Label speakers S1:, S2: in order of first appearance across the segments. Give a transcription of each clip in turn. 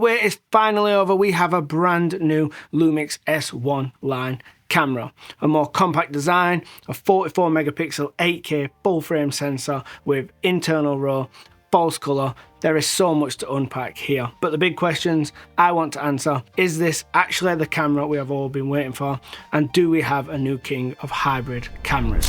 S1: wait is finally over. We have a brand new Lumix S1 line camera. A more compact design, a 44 megapixel 8K full frame sensor with internal RAW, false color. There is so much to unpack here. But the big questions I want to answer, is this actually the camera we have all been waiting for? And do we have a new king of hybrid cameras?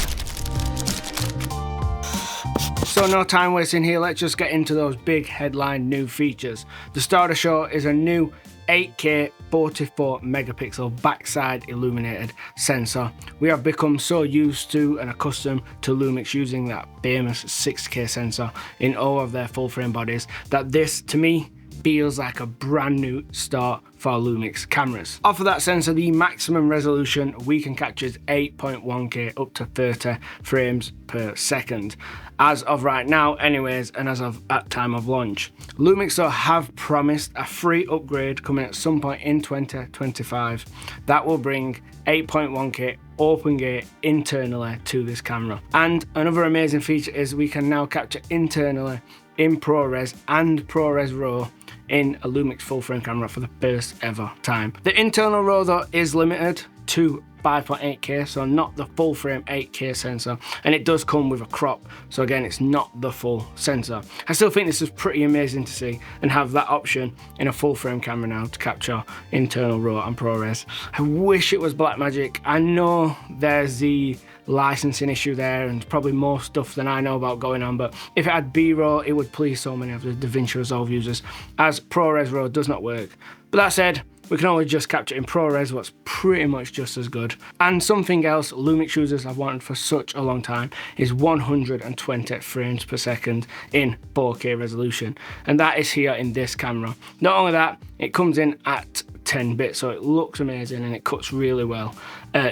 S1: So no time wasting here, let's just get into those big headline new features. The star of the show is a new 8K 44 megapixel backside illuminated sensor. We have become so used to and accustomed to Lumix using that famous 6K sensor in all of their full frame bodies that this, to me, feels like a brand new start for Lumix cameras. Off of that sensor, the maximum resolution we can capture is 8.1K up to 30 frames per second. As of right now anyways, and as of at time of launch. Lumix though have promised a free upgrade coming at some point in 2025 that will bring 8.1K open gate internally to this camera. And another amazing feature is we can now capture internally in ProRes and ProRes RAW in a Lumix full frame camera for the first ever time. The internal RAW though is limited to 5.8K, so not the full frame 8K sensor, and it does come with a crop, so again it's not the full sensor. I still think this is pretty amazing to see and have that option in a full frame camera now to capture internal RAW and ProRes. I wish it was Blackmagic. I know there's the licensing issue there and probably more stuff than I know about going on, but if it had B-RAW it would please so many of the DaVinci Resolve users, as ProRes RAW does not work. But that said, we can always just capture in ProRes what's pretty much just as good. And something else Lumix users have wanted for such a long time is 120 frames per second in 4K resolution. And that is here in this camera. Not only that, it comes in at 10 bits, so it looks amazing and it cuts really well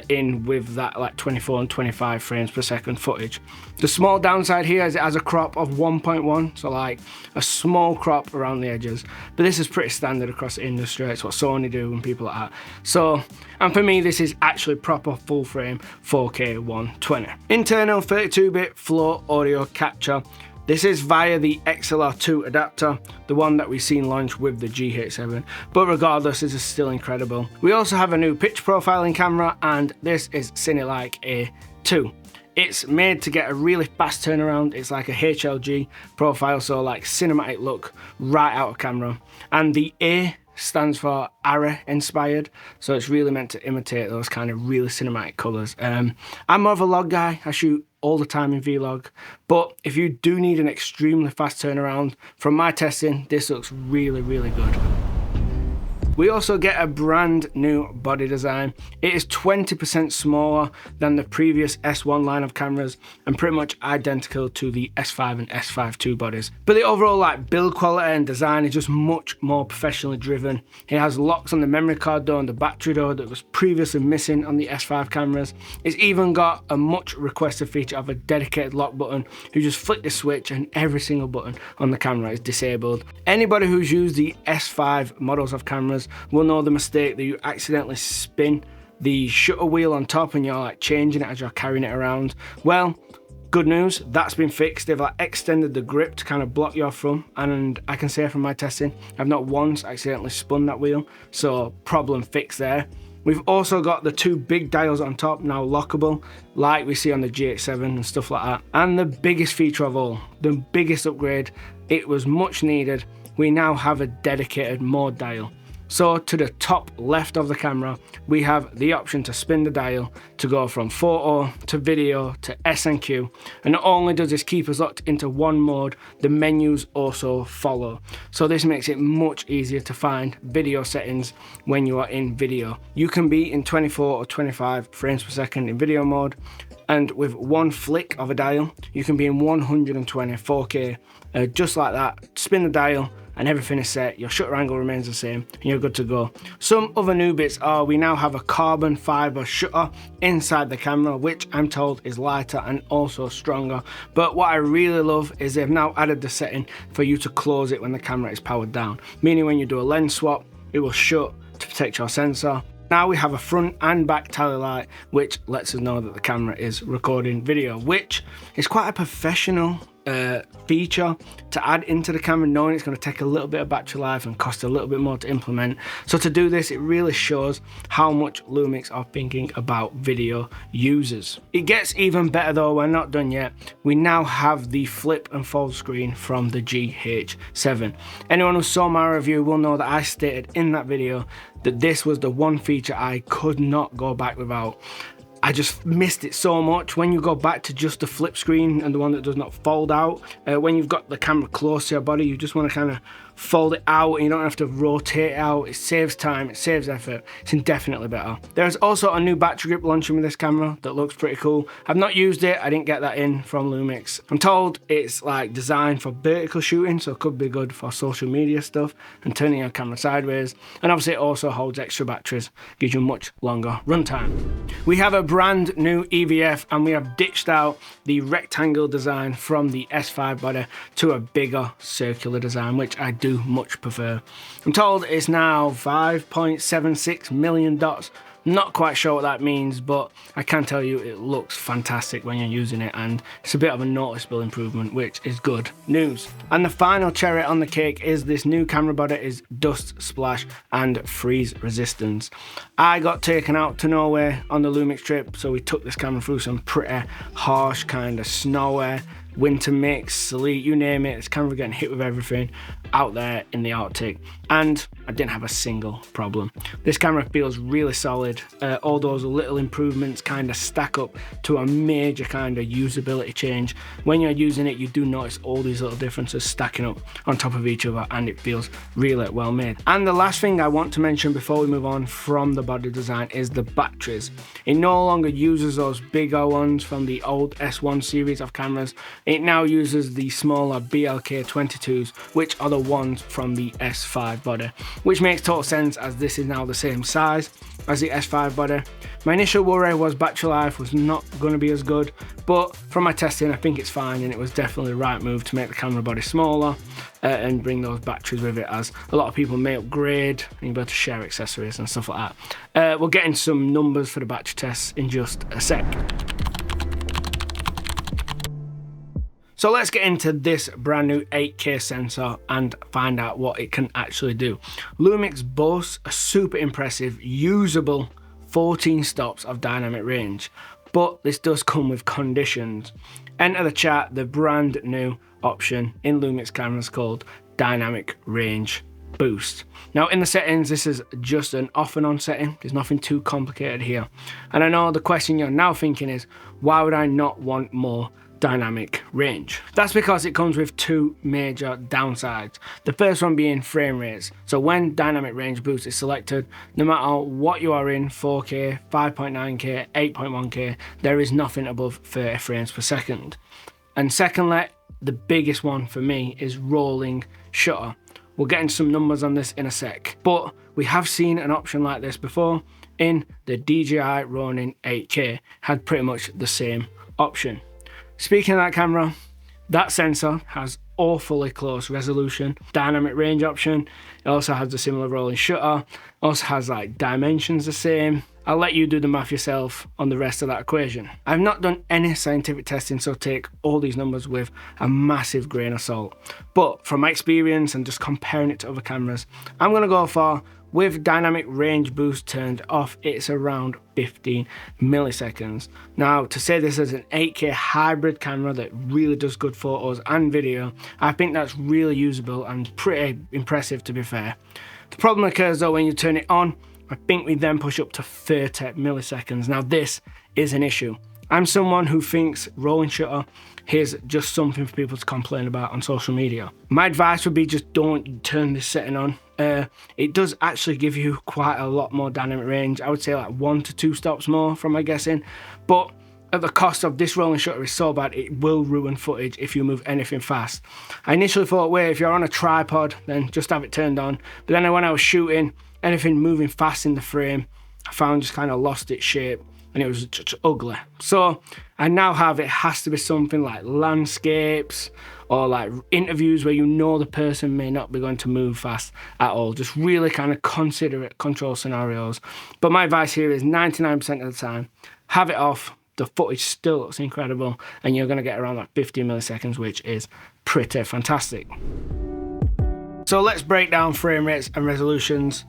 S1: in with that like 24 and 25 frames per second footage. The small downside here is it has a crop of 1.1, so like a small crop around the edges, but this is pretty standard across the industry. It's what Sony do and people like that. So, and for me this is actually proper full frame 4K 120. Internal 32-bit flow audio capture. This is via the XLR2 adapter, the one that we've seen launch with the GH7, but regardless, this is still incredible. We also have a new pitch profiling camera, and this is Cine-like A2. It's made to get a really fast turnaround. It's like a HLG profile, so like cinematic look right out of camera. And the A stands for ARRI inspired, so it's really meant to imitate those kind of really cinematic colours. I'm more of a log guy. I shoot all the time in vlog, but if you do need an extremely fast turnaround, from my testing this looks really good. We also get a brand new body design. It is 20% smaller than the previous S1 line of cameras and pretty much identical to the S5 and S5 II bodies. But the overall like build quality and design is just much more professionally driven. It has locks on the memory card door and the battery door that was previously missing on the S5 cameras. It's even got a much requested feature of a dedicated lock button. You just flick the switch and every single button on the camera is disabled. Anybody who's used the S5 models of cameras will know the mistake that you accidentally spin the shutter wheel on top and you're like changing it as you're carrying it around. Well, good news, that's been fixed. They've like extended the grip to kind of block your thumb, and I can say from my testing, I've not once accidentally spun that wheel, so problem fixed there. We've also got the two big dials on top now lockable, like we see on the GH7 and stuff like that. And the biggest feature of all, the biggest upgrade, it was much needed, we now have a dedicated mode dial. So to the top left of the camera, we have the option to spin the dial to go from photo to video to S&Q. And not only does this keep us locked into one mode, the menus also follow. So this makes it much easier to find video settings when you are in video. You can be in 24 or 25 frames per second in video mode, and with one flick of a dial, you can be in 120 4K, just like that. Spin the dial, and everything is set, your shutter angle remains the same, and you're good to go. Some other new bits are we now have a carbon fiber shutter inside the camera, which I'm told is lighter and also stronger. But what I really love is they've now added the setting for you to close it when the camera is powered down, meaning when you do a lens swap, it will shut to protect your sensor. Now we have a front and back tally light, which lets us know that the camera is recording video, which is quite a professional feature to add into the camera, knowing it's going to take a little bit of battery life and cost a little bit more to implement. So to do this, it really shows how much Lumix are thinking about video users. It gets even better though, we're not done yet. We now have the flip and fold screen from the GH7. Anyone who saw my review will know that I stated in that video that this was the one feature I could not go back without. I just missed it so much. When you go back to just the flip screen and the one that does not fold out, when you've got the camera close to your body, you just want to kind of fold it out and you don't have to rotate it out. It saves time, it saves effort. It's indefinitely better. There's also a new battery grip launching with this camera that looks pretty cool. I've not used it, I didn't get that in from Lumix. I'm told it's like designed for vertical shooting, so it could be good for social media stuff and turning your camera sideways. And obviously it also holds extra batteries, gives you much longer runtime. We have a brand new EVF and we have ditched out the rectangle design from the S5 body to a bigger circular design, which I do much prefer. I'm told it's now 5.76 million dots. Not quite sure what that means, but I can tell you it looks fantastic when you're using it, and it's a bit of a noticeable improvement, which is good news. And the final cherry on the cake is this new camera body is dust splash and freeze resistance. I got taken out to Norway on the Lumix trip, so we took this camera through some pretty harsh kind of snowy, winter mix, sleet, you name it. This camera getting hit with everything out there in the Arctic, and I didn't have a single problem. This camera feels really solid. All those little improvements kind of stack up to a major kind of usability change. When you're using it, you do notice all these little differences stacking up on top of each other, and it feels really well made. And the last thing I want to mention before we move on from the body design is the batteries. It no longer uses those bigger ones from the old S1 series of cameras. It now uses the smaller BLK22s, which are the ones from the S5 body, which makes total sense as this is now the same size as the S5 body. My initial worry was battery life was not going to be as good, but from my testing I think it's fine, and it was definitely the right move to make the camera body smaller and bring those batteries with it, as a lot of people may upgrade and you'll be able to share accessories and stuff like that. We'll get into some numbers for the battery tests in just a sec. So let's get into this brand new 8K sensor and find out what it can actually do. Lumix boasts a super impressive, usable 14 stops of dynamic range, but this does come with conditions. Enter the chat the brand new option in Lumix cameras called Dynamic Range Boost. Now in the settings, this is just an off and on setting. There's nothing too complicated here. And I know the question you're now thinking is, why would I not want more dynamic range? That's because it comes with two major downsides. The first one being frame rates. So when dynamic range boost is selected, no matter what you are in, 4K, 5.9K, 8.1K, there is nothing above 30 frames per second. And secondly, the biggest one for me is rolling shutter. We'll get into some numbers on this in a sec, but we have seen an option like this before in the DJI Ronin 8K, had pretty much the same option. Speaking of that camera, that sensor has awfully close resolution, dynamic range option. It also has a similar rolling shutter, also has like dimensions the same. I'll let you do the math yourself on the rest of that equation. I've not done any scientific testing, so take all these numbers with a massive grain of salt. But from my experience and just comparing it to other cameras, I'm gonna go for, with dynamic range boost turned off, it's around 15 milliseconds. Now, to say this as an 8K hybrid camera that really does good photos and video, I think that's really usable and pretty impressive, to be fair. The problem occurs though when you turn it on. I think we then push up to 30 milliseconds. Now this is an issue. I'm someone who thinks rolling shutter is just something for people to complain about on social media. My advice would be just don't turn this setting on. It does actually give you quite a lot more dynamic range. I would say like 1 to 2 stops more from my guessing, but at the cost of this rolling shutter is so bad it will ruin footage if you move anything fast. I initially thought, wait, if you're on a tripod then just have it turned on, but then when I was shooting, anything moving fast in the frame, I found just kind of lost its shape and it was just ugly. So I now have, it has to be something like landscapes or like interviews where you know the person may not be going to move fast at all. Just really kind of considerate control scenarios. But my advice here is 99% of the time, have it off, the footage still looks incredible, and you're going to get around like 50 milliseconds, which is pretty fantastic. So let's break down frame rates and resolutions.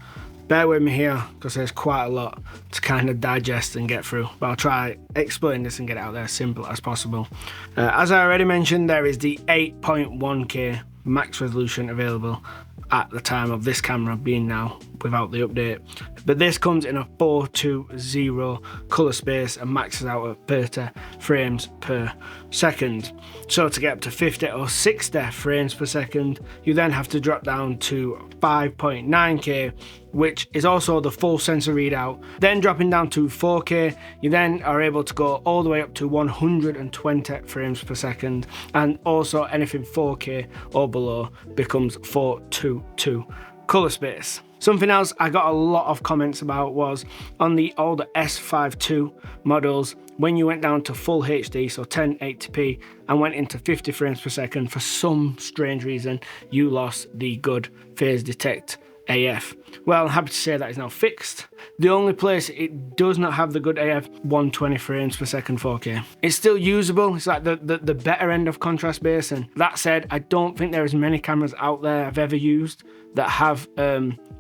S1: Bear with me here because there's quite a lot to kind of digest and get through, but I'll try explain this and get it out there as simple as possible. As I already mentioned, there is the 8.1K max resolution available at the time of this camera being now without the update, but this comes in a 420 color space and maxes out at 30 frames per second. So to get up to 50 or 60 frames per second, you then have to drop down to 5.9K, which is also the full sensor readout. Then dropping down to 4K, you then are able to go all the way up to 120 frames per second, and also anything 4K or below becomes 422 color space. Something else I got a lot of comments about was on the older S5 II models, when you went down to full HD, so 1080p, and went into 50 frames per second, for some strange reason, you lost the good phase detect AF. Well, I'm happy to say that is now fixed. The only place it does not have the good AF, 120 frames per second 4K. It's still usable, it's like the better end of contrast base, and that said, I don't think there is many cameras out there I've ever used that have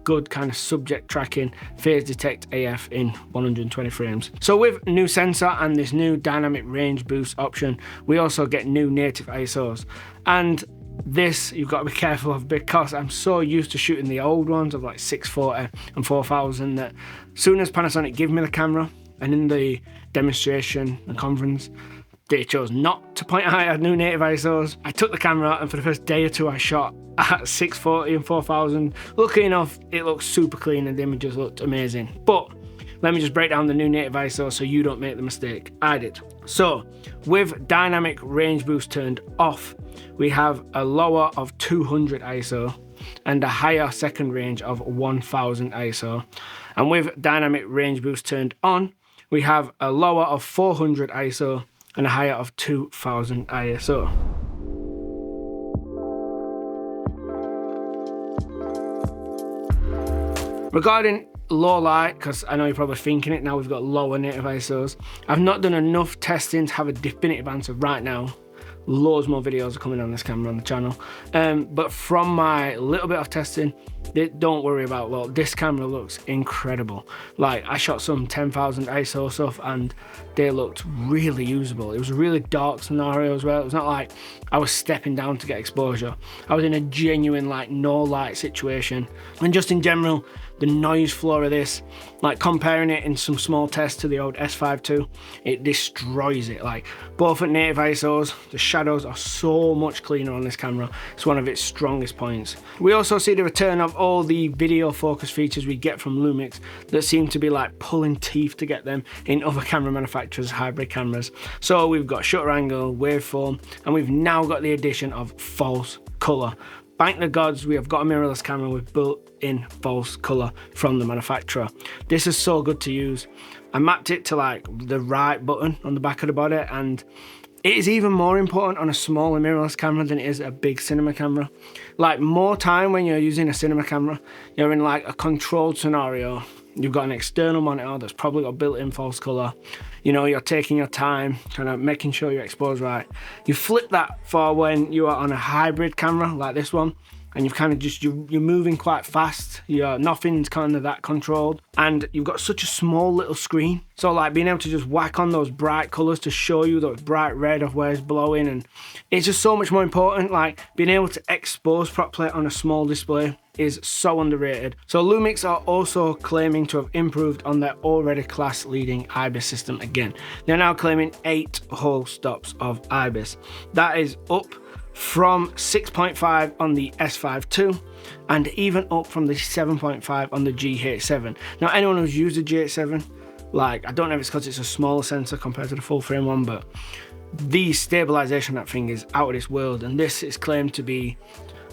S1: good kind of subject tracking phase detect AF in 120 frames. So with new sensor and this new dynamic range boost option, we also get new native ISOs. And this you've got to be careful of, because I'm so used to shooting the old ones of like 640 and 4000 that as soon as Panasonic give me the camera, and in the demonstration and conference they chose not to point out at new native ISOs, I took the camera and for the first day or two I shot at 640 and 4000. Lucky enough, it looked super clean and the images looked amazing. But let me just break down the new native ISO so you don't make the mistake I did. So with dynamic range boost turned off, we have a lower of 200 ISO and a higher second range of 1000 ISO. And with dynamic range boost turned on, we have a lower of 400 ISO and a higher of 2000 ISO. Regarding low light, because I know you're probably thinking it now, we've got lower native ISOs. I've not done enough testing to have a definitive answer right now. Loads more videos are coming on this camera on the channel. But from my little bit of testing, don't worry about low. This camera looks incredible. Like, I shot some 10,000 ISO stuff and they looked really usable. It was a really dark scenario as well. It was not like I was stepping down to get exposure. I was in a genuine like no light situation. And just in general, the noise floor of this, like comparing it in some small tests to the old S5 II, it destroys it. Like both at native ISOs, the shadows are so much cleaner on this camera. It's one of its strongest points. We also see the return of all the video focus features we get from Lumix that seem to be like pulling teeth to get them in other camera manufacturers' hybrid cameras. So we've got shutter angle, waveform, and we've now got the addition of false color. Thank the gods, we have got a mirrorless camera with built-in false color from the manufacturer. This is so good to use. I mapped it to like the right button on the back of the body, and it is even more important on a smaller mirrorless camera than it is a big cinema camera. Like more time when you're using a cinema camera, you're in like a controlled scenario. You've got an external monitor that's probably got built-in false color. You know, you're taking your time, kind of making sure you're exposed right. You flip that for when you are on a hybrid camera like this one, and you've kind of just, you're moving quite fast. Nothing's kind of that controlled, and you've got such a small little screen. So like being able to just whack on those bright colors to show you those bright red of where it's blowing, and it's just so much more important. Like being able to expose properly on a small display is so underrated. So Lumix are also claiming to have improved on their already class leading IBIS system again. They're now claiming 8 whole stops of IBIS. That is up from 6.5 on the S5 II and even up from the 7.5 on the GH7. Now anyone who's used the GH7, like I don't know if it's because it's a smaller sensor compared to the full frame one, but the stabilization of that thing is out of this world, and this is claimed to be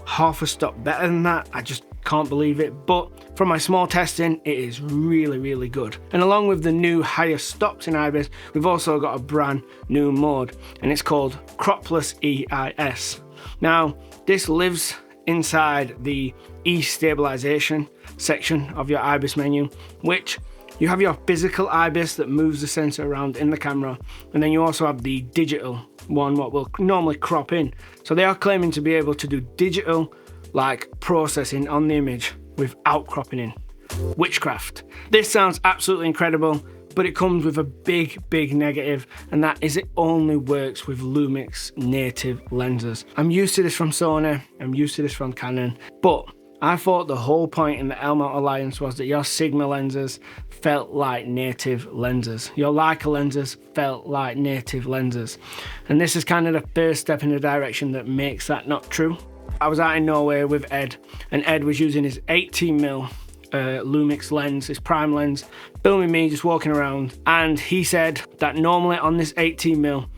S1: half a stop better than that. I just can't believe it, but from my small testing, it is really, really good. And along with the new higher stops in IBIS, we've also got a brand new mode, and it's called Cropless EIS. Now, this lives inside the E-stabilization section of your IBIS menu, which You have your physical IBIS that moves the sensor around in the camera, and then you also have the digital one, what will normally crop in. So they are claiming to be able to do digital like processing on the image without cropping in. Witchcraft. This sounds absolutely incredible, but it comes with a big negative, and that is it only works with Lumix native lenses. I'm used to this from Sony, I'm used to this from Canon, but I thought the whole point in the L-mount alliance was that your Sigma lenses felt like native lenses. Your Leica lenses felt like native lenses. And this is kind of the first step in the direction that makes that not true. I was out in Norway with Ed, and Ed was using his 18mm Lumix lens, his prime lens, filming me just walking around, and he said that normally on this 18mm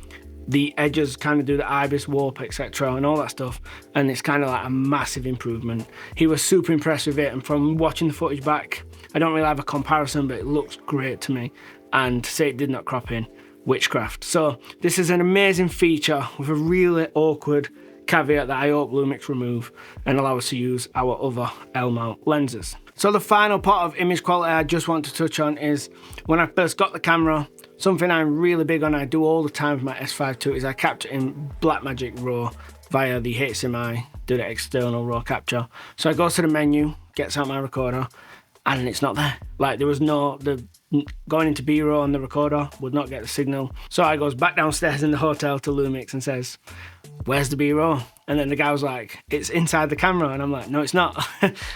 S1: the edges kind of do the IBIS warp, etc. and all that stuff, and it's kind of like a massive improvement. He was super impressed with it, and from watching the footage back, I don't really have a comparison, but it looks great to me. And to say it did not crop in, witchcraft. So this is an amazing feature with a really awkward caveat that I hope Lumix remove and allow us to use our other L-mount lenses. So the final part of image quality I just want to touch on is when I first got the camera, something I'm really big on, I do all the time with my S5 II, is I capture in Blackmagic RAW via the HDMI, do the external RAW capture. So I go to the menu, gets out my recorder, and it's not there. Like there was no, going into B-roll on the recorder would not get the signal. So I goes back downstairs in the hotel to Lumix and says, where's the B-roll? And then the guy was like, it's inside the camera. And I'm like, no, it's not.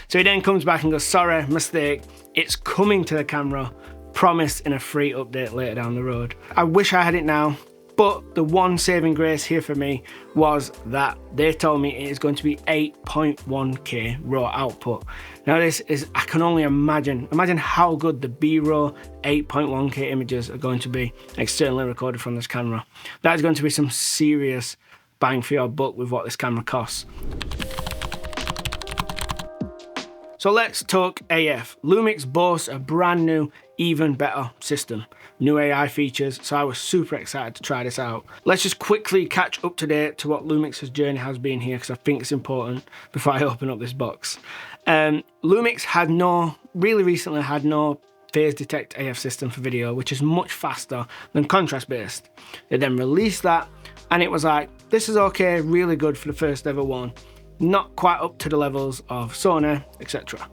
S1: So he then comes back and goes, sorry, mistake. It's coming to the camera, promised in a free update later down the road. I wish I had it now, but the one saving grace here for me was that they told me it is going to be 8.1K raw output. Now this is, I can only imagine how good the B-roll 8.1K images are going to be externally recorded from this camera. That is going to be some serious bang for your buck with what this camera costs. So let's talk AF. Lumix boasts a brand new, even better system. New AI features, so I was super excited to try this out. Let's just quickly catch up to date to what Lumix's journey has been here, because I think it's important before I open up this box. Lumix had really recently had no phase detect AF system for video, which is much faster than contrast based. They then released that, and it was like, this is okay, really good for the first ever one. Not quite up to the levels of Sony, etc.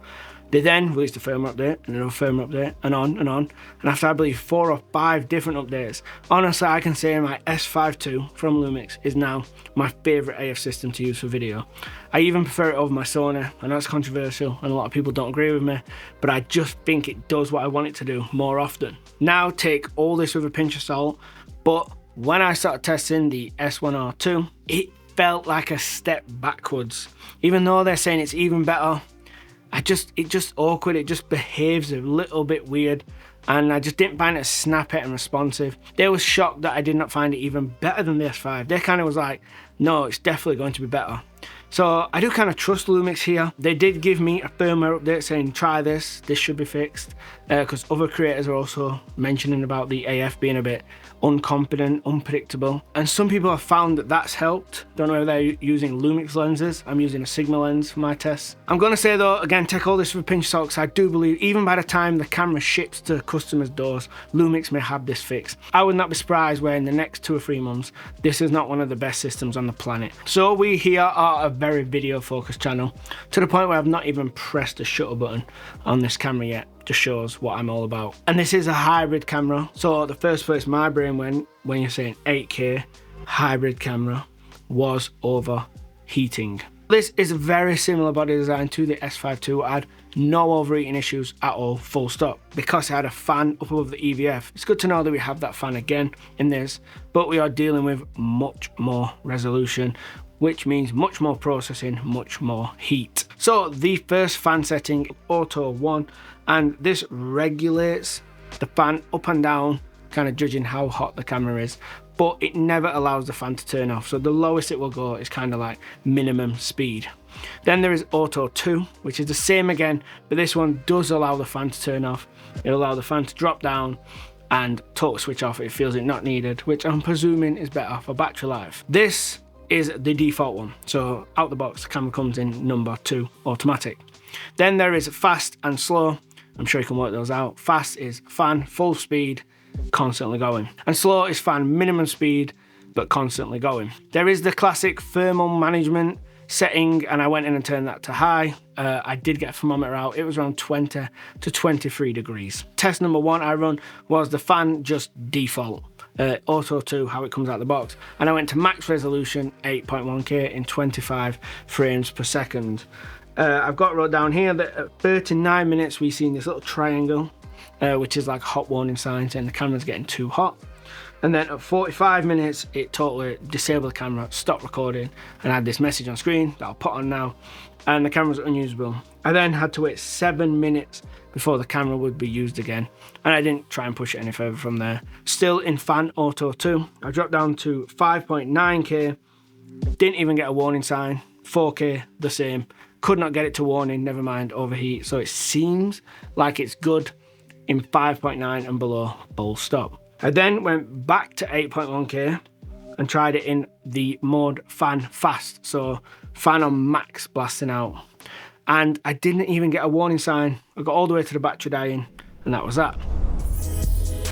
S1: They then released a firmware update, and another firmware update, and on and on. And after I believe 4 or 5 different updates, honestly I can say my S5 II from Lumix is now my favourite AF system to use for video. I even prefer it over my Sony. I know it's controversial and a lot of people don't agree with me, but I just think it does what I want it to do more often. Now take all this with a pinch of salt, but when I started testing the S1RII, it felt like a step backwards. Even though they're saying it's even better, it's just awkward, it just behaves a little bit weird, and I just didn't find it snappy and responsive. They were shocked that I did not find it even better than the S5. They kind of was like, no, it's definitely going to be better. So I do kind of trust Lumix here. They did give me a firmware update saying try this should be fixed, because other creators are also mentioning about the AF being a bit unconfident, unpredictable, and some people have found that that's helped. Don't know if they're using Lumix lenses. I'm using a Sigma lens for my tests. I'm gonna say though, again, take all this with a pinch of salt, because I do believe even by the time the camera ships to customers' doors, Lumix may have this fixed. I would not be surprised where in the next 2 or 3 months, this is not one of the best systems on the planet. So we here are a very video focused channel, to the point where I've not even pressed the shutter button on this camera yet. Just shows what I'm all about. And this is a hybrid camera, so the first place my brain went when you're saying 8K hybrid camera was overheating. This is a very similar body design to the S5 II. I had no overheating issues at all, full stop, because I had a fan up above the EVF. It's good to know that we have that fan again in this, but we are dealing with much more resolution, which means much more processing, much more heat. So the first fan setting, Auto 1, and this regulates the fan up and down, kind of judging how hot the camera is, but it never allows the fan to turn off. So the lowest it will go is kind of like minimum speed. Then there is Auto 2, which is the same again, but this one does allow the fan to turn off. It'll allow the fan to drop down and total switch off if it feels it not needed, which I'm presuming is better for battery life. This is the default one, so out the box the camera comes in number 2 automatic. Then there is fast and slow, I'm sure you can work those out. Fast is fan, full speed, constantly going. And slow is fan, minimum speed, but constantly going. There is the classic thermal management setting, and I went in and turned that to high. I did get a thermometer out. It was around 20 to 23 degrees. Test number 1 I run was the fan just default. Auto 2, how it comes out the box. And I went to max resolution, 8.1K in 25 frames per second. I've got wrote down here that at 39 minutes we've seen this little triangle, which is like a hot warning sign saying the camera's getting too hot. And then at 45 minutes, it totally disabled the camera, stopped recording, and I had this message on screen that I'll put on now, and the camera's unusable. I then had to wait 7 minutes before the camera would be used again, and I didn't try and push it any further from there. Still in fan auto 2, I dropped down to 5.9K, didn't even get a warning sign, 4K, the same. Could not get it to warning, never mind overheat, so it seems like it's good in 5.9 and below, full stop. I then went back to 8.1K and tried it in the mode fan fast, so fan on max blasting out. And I didn't even get a warning sign. I got all the way to the battery dying, and that was that.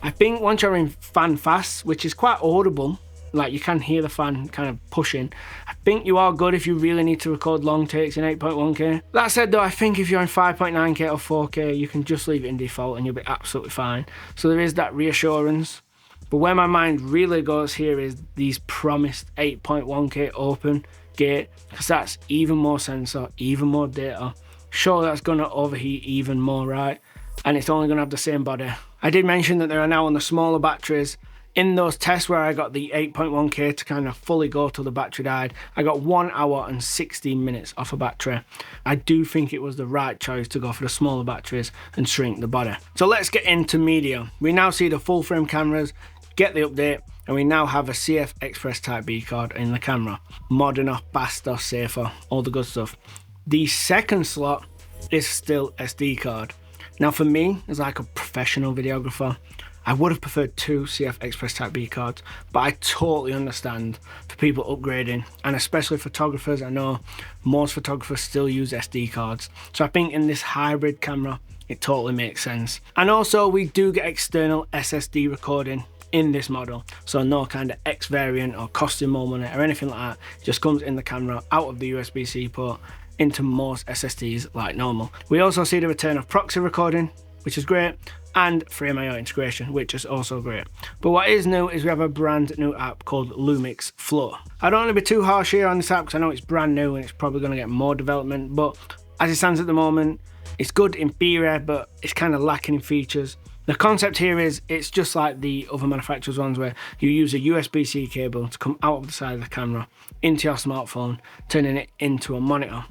S1: I think once you're in fan fast, which is quite audible, like you can hear the fan kind of pushing, I think you are good if you really need to record long takes in 8.1K. That said though, I think if you're in 5.9K or 4K, you can just leave it in default and you'll be absolutely fine. So there is that reassurance. But where my mind really goes here is these promised 8.1K open gate, because that's even more sensor, even more data. Sure, that's gonna overheat even more, right? And it's only gonna have the same body. I did mention that they are now on the smaller batteries. In those tests where I got the 8.1K to kind of fully go till the battery died, I got 1 hour and 16 minutes off a battery. I do think it was the right choice to go for the smaller batteries and shrink the body. So let's get into media. We now see the full frame cameras, get the update, and we now have a CF Express Type B card in the camera. Moderner, faster, safer, all the good stuff. The second slot is still SD card. Now for me, as like a professional videographer, I would have preferred 2 CF Express Type B cards, but I totally understand for people upgrading, and especially photographers. I know most photographers still use SD cards. So I think in this hybrid camera, it totally makes sense. And also we do get external SSD recording in this model. So no kind of X variant or costume moment or anything like that. It just comes in the camera out of the USB-C port into most SSDs like normal. We also see the return of proxy recording, which is great, and Frame.io integration, which is also great. But what is new is we have a brand new app called Lumix Flow. I don't want to be too harsh here on this app because I know it's brand new and it's probably going to get more development, but as it stands at the moment, it's good in theory, but it's kind of lacking in features. The concept here is it's just like the other manufacturers' ones where you use a USB-C cable to come out of the side of the camera into your smartphone, turning it into a monitor.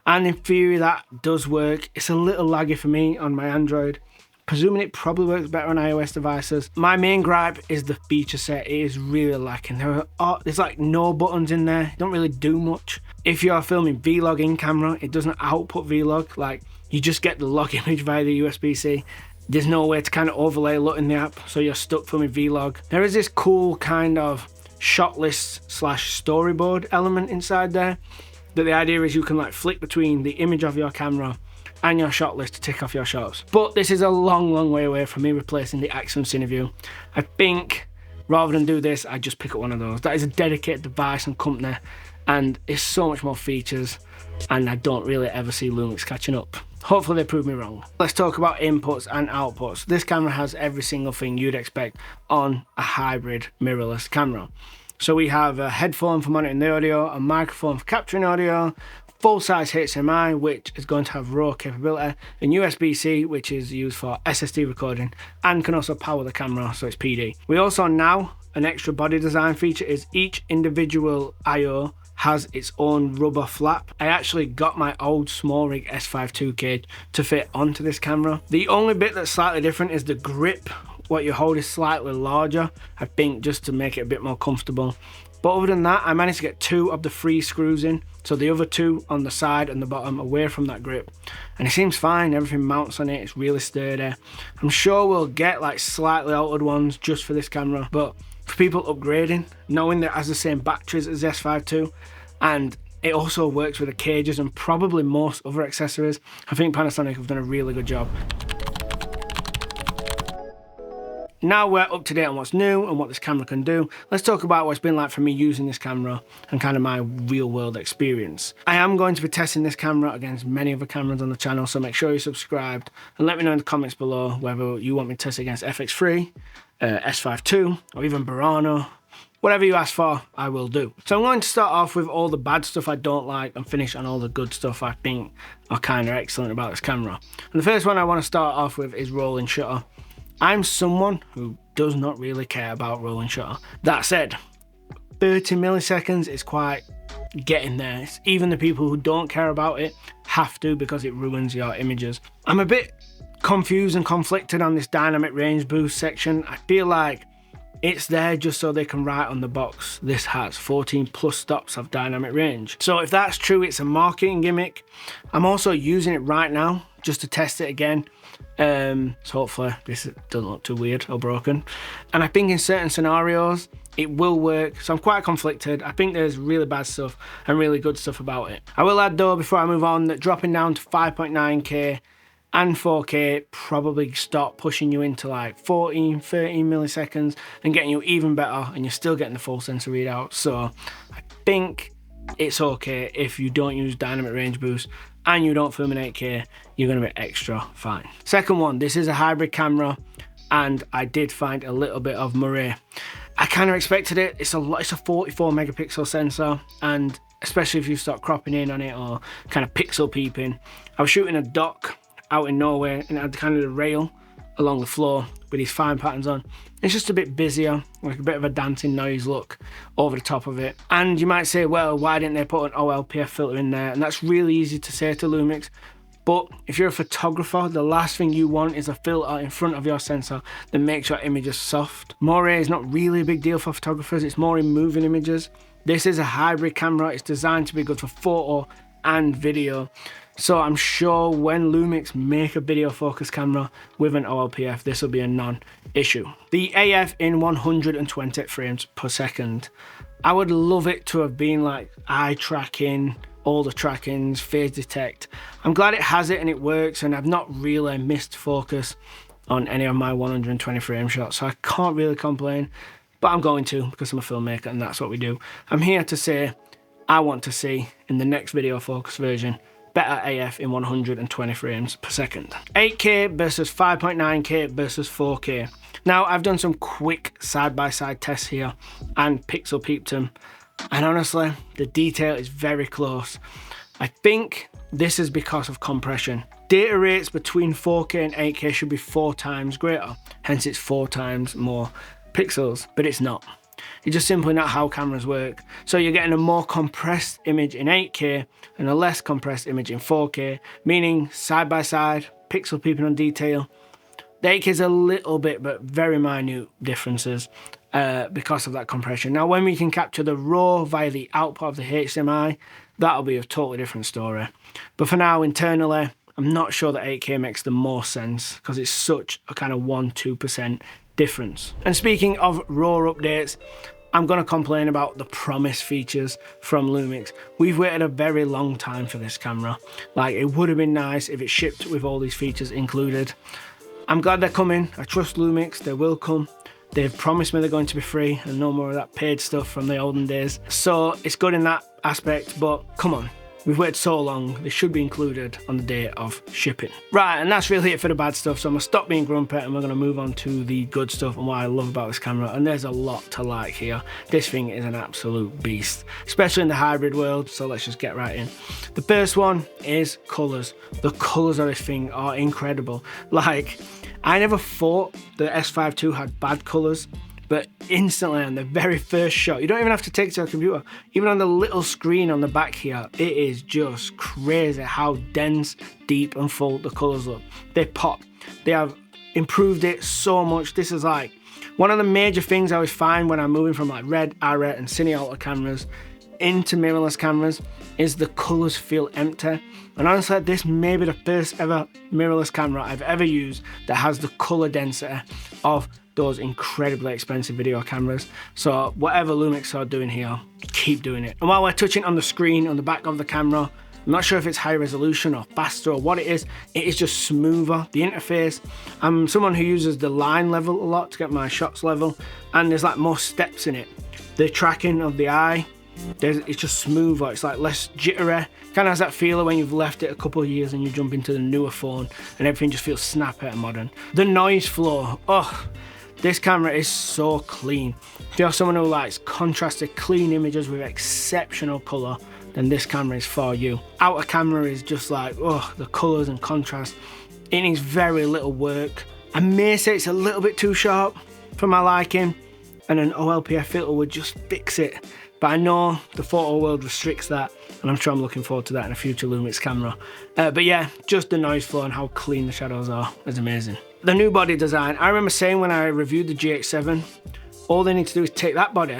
S1: And in theory that does work. It's a little laggy for me on my Android. Presuming it probably works better on iOS devices. My main gripe is the feature set. It is really lacking. There's like no buttons in there. It don't really do much. If you're filming vlog in camera, it doesn't output vlog. Like you just get the log image via the USB-C. There's no way to kind of overlay LUT in the app, so you're stuck filming vlog. There is this cool kind of shot list / storyboard element inside there. That the idea is you can like flick between the image of your camera and your shot list to tick off your shots. But this is a long way away from me replacing the Axiom CineView. I think rather than do this, I just pick up one of those. That is a dedicated device and company, and it's so much more features, and I don't really ever see Lumix catching up. Hopefully they prove me wrong. Let's talk about inputs and outputs. This camera has every single thing you'd expect on a hybrid mirrorless camera. So we have a headphone for monitoring the audio, a microphone for capturing audio, full-size HDMI, which is going to have RAW capability, and USB-C, which is used for SSD recording, and can also power the camera, so it's PD. We also now, an extra body design feature is each individual I/O has its own rubber flap. I actually got my old SmallRII S5 cage to fit onto this camera. The only bit that's slightly different is the grip. What you hold is slightly larger, I think, just to make it a bit more comfortable. But other than that, I managed to get 2 of the 3 screws in, so the other 2 on the side and the bottom away from that grip. And it seems fine, everything mounts on it, it's really sturdy. I'm sure we'll get like slightly altered ones just for this camera, but for people upgrading, knowing that it has the same batteries as the S5 II, and it also works with the cages and probably most other accessories, I think Panasonic have done a really good job. now we're up to date on what's new and what this camera can do, let's talk about what it's been like for me using this camera and kind of my real world experience. I am going to be testing this camera against many other cameras on the channel, so make sure you're subscribed and let me know in the comments below whether you want me to test against FX3, S5 II, or even Burano. Whatever you ask for, I will do. So I'm going to start off with all the bad stuff I don't like and finish on all the good stuff I think are kind of excellent about this camera. And the first one I want to start off with is rolling shutter. I'm someone who does not really care about rolling shutter. That said, 30 milliseconds is quite getting there. Even the people who don't care about it have to, because it ruins your images. I'm a bit confused and conflicted on this dynamic range boost section. I feel like it's there just so they can write on the box, this has 14 plus stops of dynamic range. So if that's true, it's a marketing gimmick. I'm also using it right now just to test it again. So hopefully this doesn't look too weird or broken. And I think in certain scenarios, it will work. So I'm quite conflicted. I think there's really bad stuff and really good stuff about it. I will add though, before I move on, that dropping down to 5.9K and 4K probably stop pushing you into like 14, 13 milliseconds and getting you even better, and you're still getting the full sensor readout. So I think it's okay if you don't use dynamic range boost and you don't film in 8K, you're gonna be extra fine. Second one, this is a hybrid camera and I did find a little bit of moire. I kind of expected it. It's a 44 megapixel sensor, and especially if you start cropping in on it or kind of pixel peeping. I was shooting a dock out in Norway and it had kind of the rail along the floor with these fine patterns on. It's just a bit busier, like a bit of a dancing noise look over the top of it. And you might say, well, why didn't they put an OLPF filter in there? And that's really easy to say to Lumix. But if you're a photographer, the last thing you want is a filter in front of your sensor that makes your images soft. Moire is not really a big deal for photographers, it's more in moving images. This is a hybrid camera, it's designed to be good for photo and video. So I'm sure when Lumix make a video focus camera with an OLPF, this will be a non-issue. The AF in 120 frames per second. I would love it to have been like eye tracking, all the trackings, phase detect. I'm glad it has it and it works, and I've not really missed focus on any of my 120 frame shots, so I can't really complain, but I'm going to, because I'm a filmmaker and that's what we do. I'm here to say I want to see in the next video focus version better AF in 120 frames per second. 8K versus 5.9K versus 4K. Now I've done some quick side-by-side tests here and pixel peeped them, and honestly the detail is very close. I think this is because of compression. Data rates between 4K and 8K should be 4 times greater, hence it's 4 times more pixels, but it's not. It's just simply not how cameras work. So you're getting a more compressed image in 8K and a less compressed image in 4K, meaning side by side, pixel peeping on detail. The 8K is a little bit, but very minute differences because of that compression. Now when we can capture the RAW via the output of the HDMI, that'll be a totally different story. But for now, internally, I'm not sure that 8K makes the most sense because it's such a kind of 1-2% difference. And speaking of RAW updates, I'm going to complain about the promise features from Lumix. We've waited a very long time for this camera. Like, it would have been nice if it shipped with all these features included. I'm glad they're coming. I trust Lumix, they will come. They've promised me they're going to be free and no more of that paid stuff from the olden days. So it's good in that aspect, but come on. We've waited so long, they should be included on the day of shipping. Right, and that's really it for the bad stuff, so I'm gonna stop being grumpy and we're gonna move on to the good stuff and what I love about this camera, and there's a lot to like here. This thing is an absolute beast, especially in the hybrid world, so let's just get right in. The first one is colours. The colours of this thing are incredible. Like, I never thought the S5 II had bad colours, but instantly on the very first shot, you don't even have to take it to a computer, even on the little screen on the back here, it is just crazy how dense, deep and full the colours look. They pop. They have improved it so much. This is like one of the major things I always find when I'm moving from like Red, ARRI and Cine Alta cameras into mirrorless cameras is the colours feel empty. And honestly, this may be the first ever mirrorless camera I've ever used that has the colour density of those incredibly expensive video cameras. So whatever Lumix are doing here, keep doing it. And while we're touching on the screen on the back of the camera, I'm not sure if it's high resolution or faster or what it is just smoother. The interface, I'm someone who uses the line level a lot to get my shots level, and there's like more steps in it. The tracking of the eye, it's just smoother, it's like less jittery. Kind of has that feel when you've left it a couple of years and you jump into the newer phone and everything just feels snappy and modern. The noise flow, oh, this camera is so clean. If you're someone who likes contrasted, clean images with exceptional colour, then this camera is for you. Outer camera is just like, oh, the colours and contrast. It needs very little work. I may say it's a little bit too sharp for my liking, and an OLPF filter would just fix it. But I know the photo world restricts that, and I'm sure I'm looking forward to that in a future Lumix camera. But yeah, just the noise flow and how clean the shadows are is amazing. The new body design, I remember saying when I reviewed the GH7, all they need to do is take that body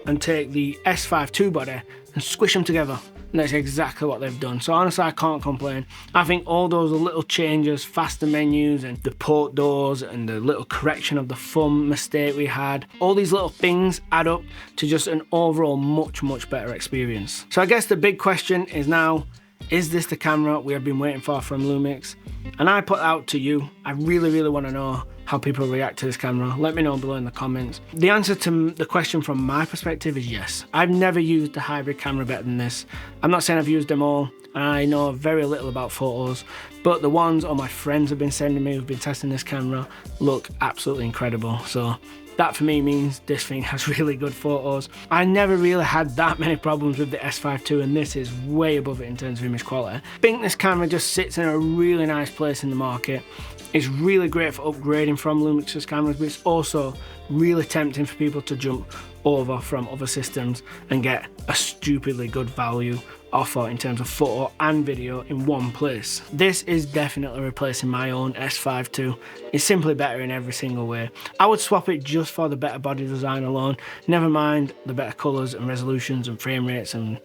S1: and take the S5 II body and squish them together. And that's exactly what they've done. So honestly, I can't complain. I think all those little changes, faster menus and the port doors and the little correction of the thumb mistake we had, all these little things add up to just an overall much, much better experience. So I guess the big question is now, is this the camera we have been waiting for from Lumix? And I put out to you. I really, really want to know how people react to this camera. Let me know below in the comments. The answer to the question from my perspective is yes. I've never used a hybrid camera better than this. I'm not saying I've used them all, and I know very little about photos, but the ones all my friends have been sending me who've been testing this camera look absolutely incredible. So that for me means this thing has really good photos. I never really had that many problems with the S5 II, and this is way above it in terms of image quality. I think this camera just sits in a really nice place in the market. It's really great for upgrading from Lumix's cameras, but it's also really tempting for people to jump over from other systems and get a stupidly good value offer in terms of photo and video in one place. This is definitely replacing my own S5 II. It's simply better in every single way. I would swap it just for the better body design alone, never mind the better colours and resolutions and frame rates and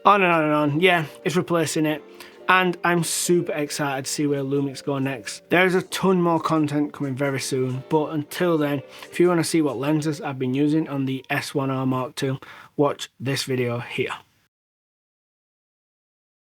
S1: on and on and on. Yeah, it's replacing it. And I'm super excited to see where Lumix go next. There's a ton more content coming very soon, but until then, if you want to see what lenses I've been using on the S1R Mark II, watch this video here.